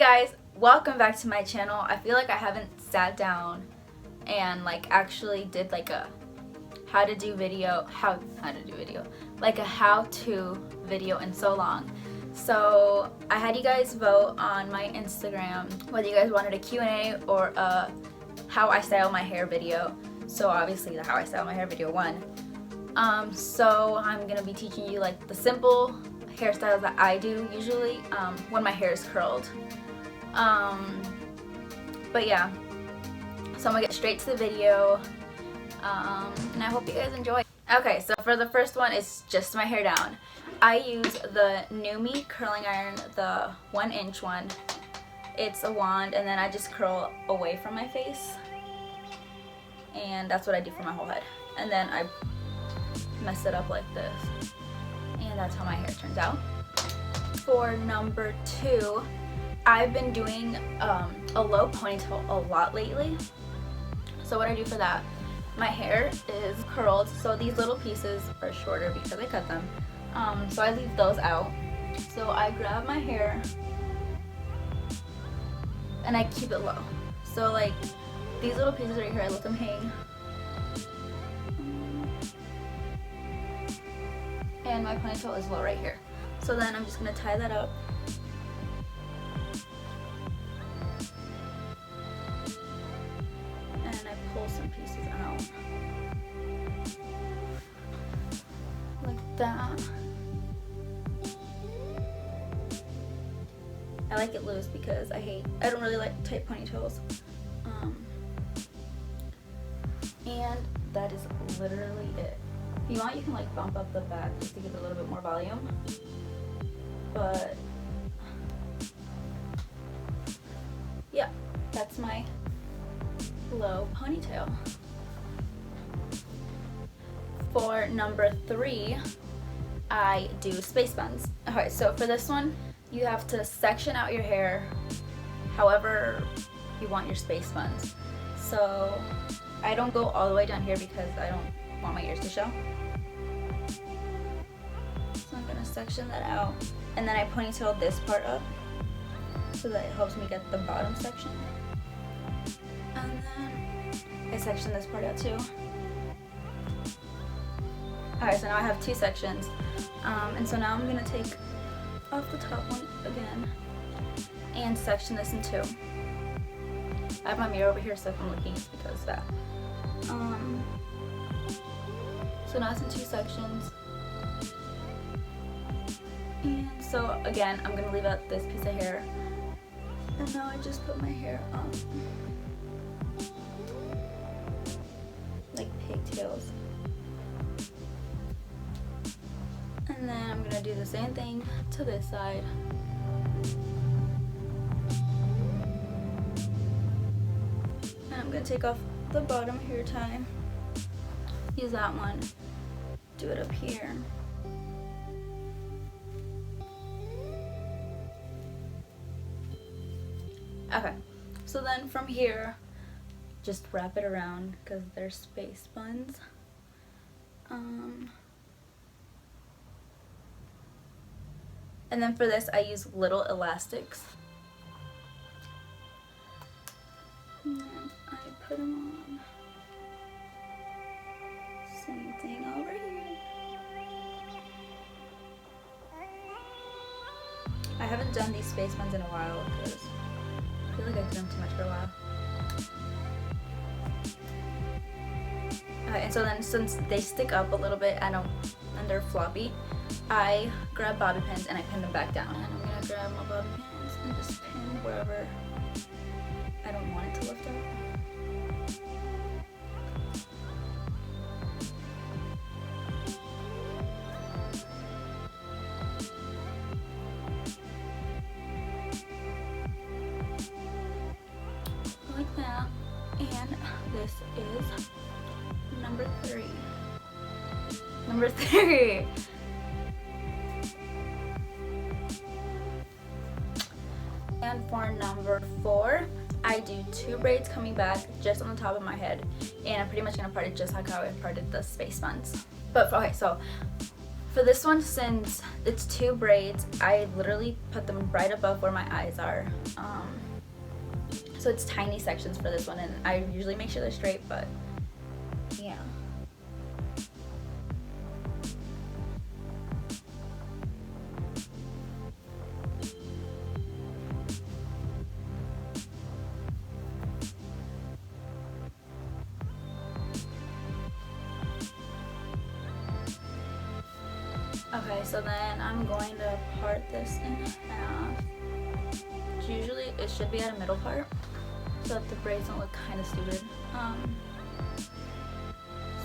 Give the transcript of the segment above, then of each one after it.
guys, welcome back to my channel. I feel like I haven't sat down and like actually did like a how to do video in so long. So I had you guys vote on my Instagram whether you guys wanted a Q&A or a how I style my hair video. So obviously the how I style my hair video won. So I'm gonna be teaching you like the simple hairstyles that I do usually when my hair is curled. But yeah, so I'm gonna get straight to the video, and I hope you guys enjoy. Okay, so for the first one, it's just my hair down. I use the NuMe curling iron, the 1-inch one. It's a wand, and then I just curl away from my face, and that's what I do for my whole head. And then I mess it up like this, and that's how my hair turns out. For number 2, I've been doing a low ponytail a lot lately. So what I do for that, my hair is curled, so these little pieces are shorter because I cut them. So I leave those out. So I grab my hair and I keep it low. So like these little pieces right here, I let them hang. And my ponytail is low right here. So then I'm just gonna tie that up. And I pull some pieces out. Like that. I like it loose because I don't really like tight ponytails. And that is literally it. If you want, you can like bump up the back just to give it a little bit more volume. But yeah, that's my low ponytail. For number 3, I do space buns. Okay, so for this one, you have to section out your hair however you want your space buns. So I don't go all the way down here because I don't want my ears to show. So I'm gonna section that out, and then I ponytail this part up so that it helps me get the bottom section. And then I section this part out too. Alright, so now I have 2 sections. And so now I'm gonna take off the top one again and section this in 2. I have my mirror over here, so if I'm looking, it's because of that. So now it's in 2 sections. And so again, I'm gonna leave out this piece of hair. And now I just put my hair up. Like pigtails. And then I'm gonna do the same thing to this side. And I'm gonna take off the bottom hair tie. Use that one. Do it up here. Okay, so then from here, just wrap it around because they're space buns. And then for this, I use little elastics. And then I put them on. Same thing over here. I haven't done these space buns in a while because I feel like I did them too much for a while. And so then since they stick up a little bit and they're floppy, I grab bobby pins and I pin them back down. And I'm gonna grab my bobby pins and just pin wherever I don't want it to lift up. Like that. And this is number 3. Number 3. And for number 4, I do 2 braids coming back just on the top of my head, and I'm pretty much gonna part it just like how I parted the space buns. But okay, so For this one, since it's 2 braids, I literally put them right above where my eyes are. So it's tiny sections for this one, and I usually make sure they're straight, but yeah. Okay, so then I'm going to part this in half. Usually it should be at a middle part, so that the braids don't look kind of stupid.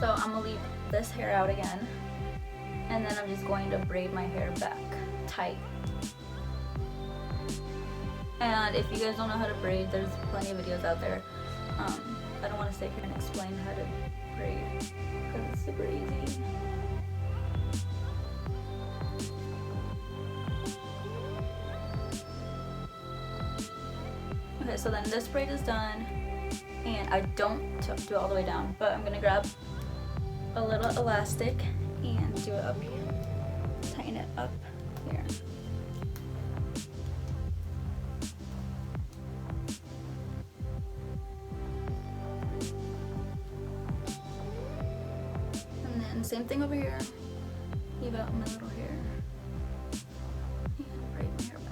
So I'm gonna leave this hair out again, and then I'm just going to braid my hair back tight. And if you guys don't know how to braid, there's plenty of videos out there. I don't want to sit here and explain how to braid because it's super easy. Okay, so then this braid is done, and I don't do it all the way down, but I'm gonna grab a little elastic and do it up here, tighten it up here. And then same thing over here, leave out my little hair, and braid my hair back.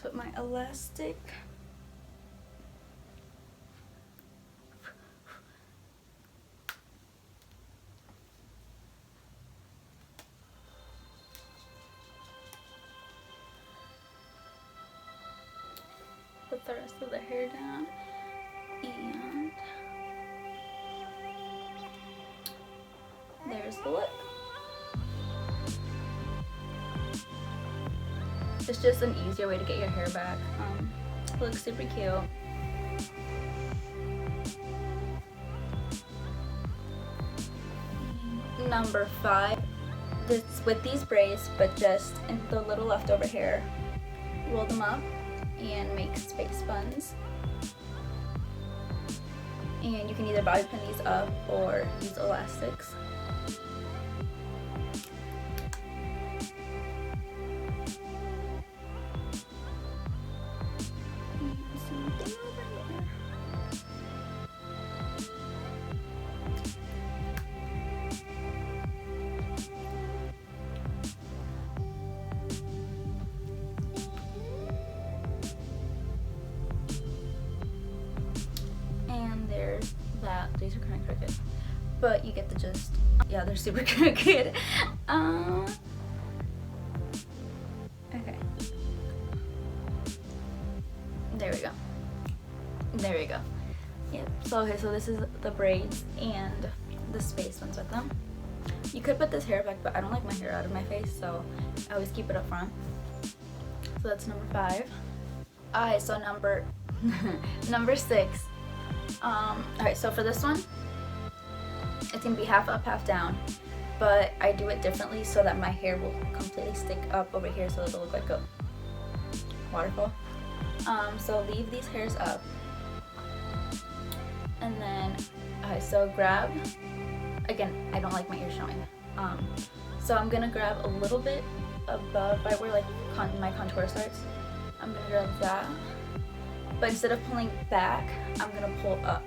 Put my elastic. Put the rest of the hair down, and there's the lip. It's just an easier way to get your hair back. It looks super cute. Number 5, it's with these braids, but just in the little leftover hair, roll them up and make space buns. And you can either bobby pin these up or use elastics. That these are kind of crooked, but you get the gist. Yeah, they're super crooked. Okay, there we go. There we go. Yep. So okay, so this is the braids and the space ones with them. You could put this hair back, but I don't like my hair out of my face, so I always keep it up front. So that's number 5. Alright, so number 6. Alright, so for this one, it's going to be half up, half down, but I do it differently so that my hair will completely stick up over here so it'll look like a waterfall. So leave these hairs up, and then, okay, so grab, again, I don't like my ear showing, so I'm going to grab a little bit above, right where like my contour starts. I'm going to grab that. But instead of pulling back, I'm going to pull up.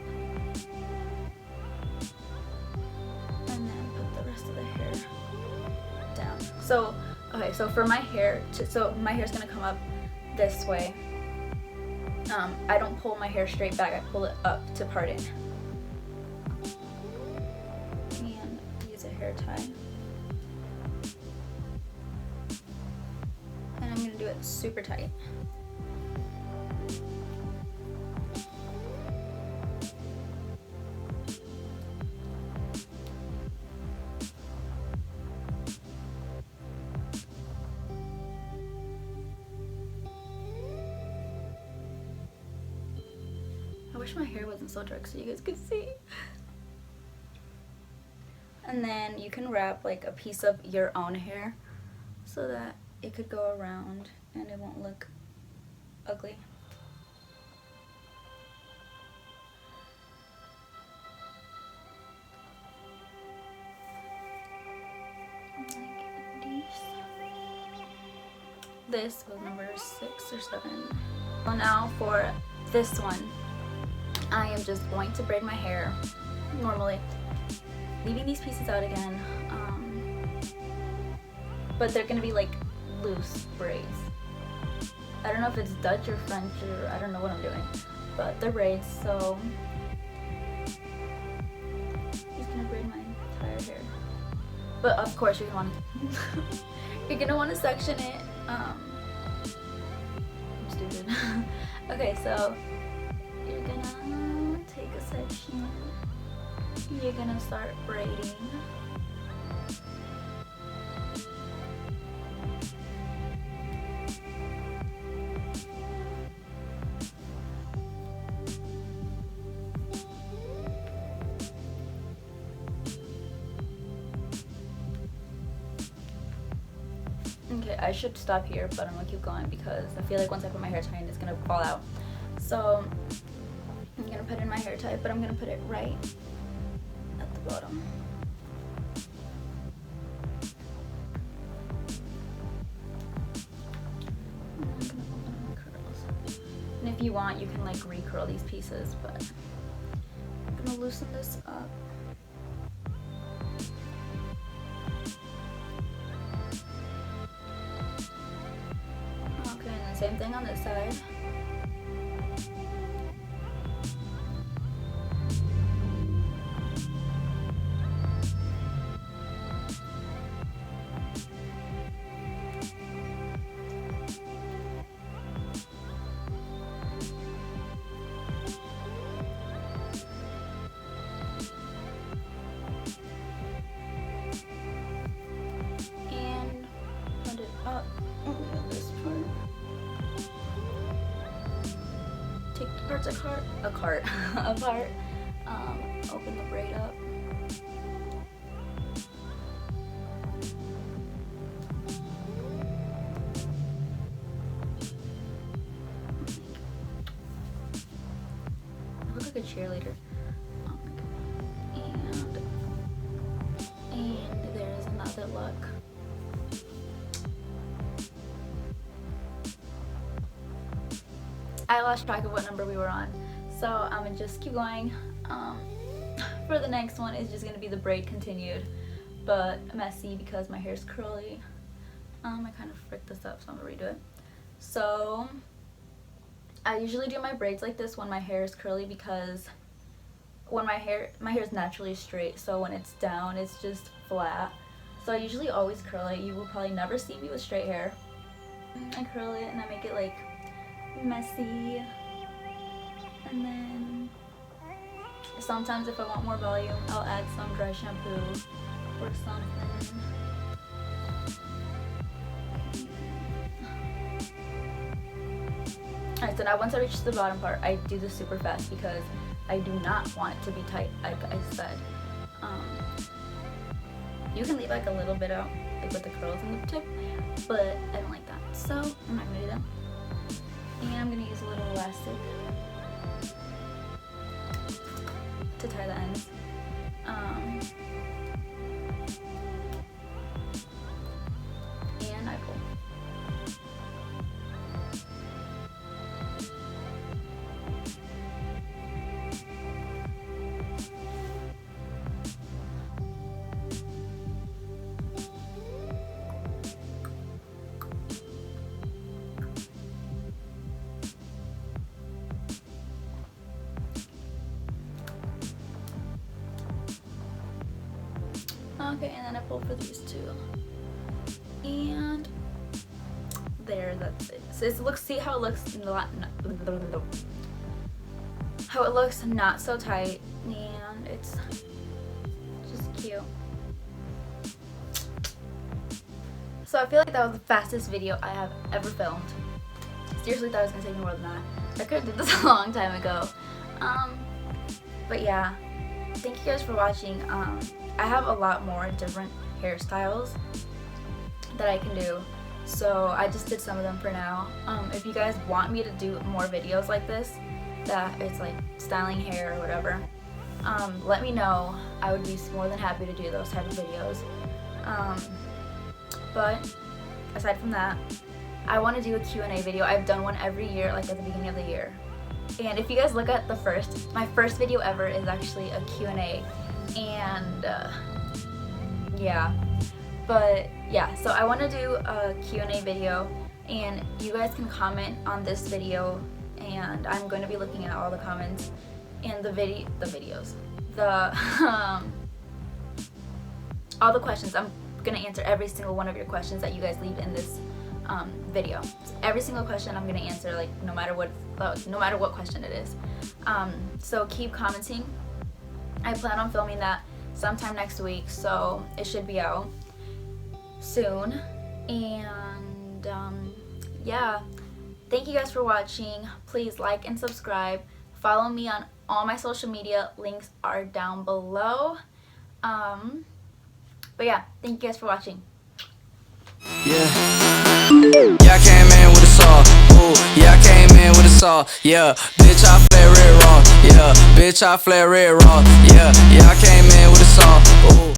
And then put the rest of the hair down. So, okay, so for my hair, so my hair's going to come up this way. I don't pull my hair straight back, I pull it up to part it. And use a hair tie. And I'm going to do it super tight. I wish my hair wasn't so dark so you guys could see. And then you can wrap like a piece of your own hair so that it could go around and it won't look ugly. this was number 6 or 7. So now for this one, I am just going to braid my hair normally, leaving these pieces out again, but they're gonna be like loose braids. I don't know if it's Dutch or French, or I don't know what I'm doing, but they're braids, so I'm just gonna braid my entire hair. But of course you're gonna want to section it. I'm stupid. Okay, so you're gonna take a section. You're gonna start braiding. Okay, I should stop here, but I'm gonna keep going because I feel like once I put my hair tie in, it's gonna fall out. So I'm gonna put in my hair tie, but I'm gonna put it right at the bottom. I'm gonna open my curls. And if you want, you can like recurl these pieces, but I'm gonna loosen this up. Same thing on this side. And put it up over this part. Take the parts apart, open the braid up. I look like a cheerleader. Oh my god. And there's another look. I lost track of what number we were on, so I'm gonna just keep going. For the next one, it's just gonna be the braid continued, but messy because my hair's curly. I kind of fricked this up, so I'm gonna redo it. So I usually do my braids like this when my hair is curly, because when my hair is naturally straight, so when it's down, it's just flat. So I usually always curl it. You will probably never see me with straight hair. I curl it and I make it like messy, and then sometimes if I want more volume, I'll add some dry shampoo or something. Alright, so now once I reach the bottom part, I do this super fast because I do not want it to be tight, like I said. You can leave like a little bit out, like with the curls in the tip, but I don't like that, so I'm not gonna do that. And I'm going to use a little elastic to tie the ends. And I pull. Okay, and then I pull for these two. And there, that's it. So see how it looks not so tight, and it's just cute. So I feel like that was the fastest video I have ever filmed. Seriously thought it was gonna take me more than that. I could have did this a long time ago. But yeah, thank you guys for watching. I have a lot more different hairstyles that I can do, so I just did some of them for now. If you guys want me to do more videos like this, that it's like styling hair or whatever, let me know. I would be more than happy to do those type of videos. But aside from that, I want to do a Q&A video. I've done one every year, like at the beginning of the year. And if you guys look at my first video ever is actually a Q&A. And yeah, but yeah, so I want to do a Q&A video, and you guys can comment on this video, and I'm going to be looking at all the comments and all the questions. I'm gonna answer every single one of your questions that you guys leave in this video. So every single question I'm gonna answer, like no matter what question it is. So keep commenting. I plan on filming that sometime next week, so it should be out soon. And yeah, thank you guys for watching. Please like and subscribe. Follow me on all my social media. Links are down below. But yeah, thank you guys for watching. Yeah, I came in with a saw. Ooh, yeah, I came in with a saw. Yeah, bitch, I flare it raw. Yeah, bitch, I flare it raw. Yeah, I came in with a saw. Ooh.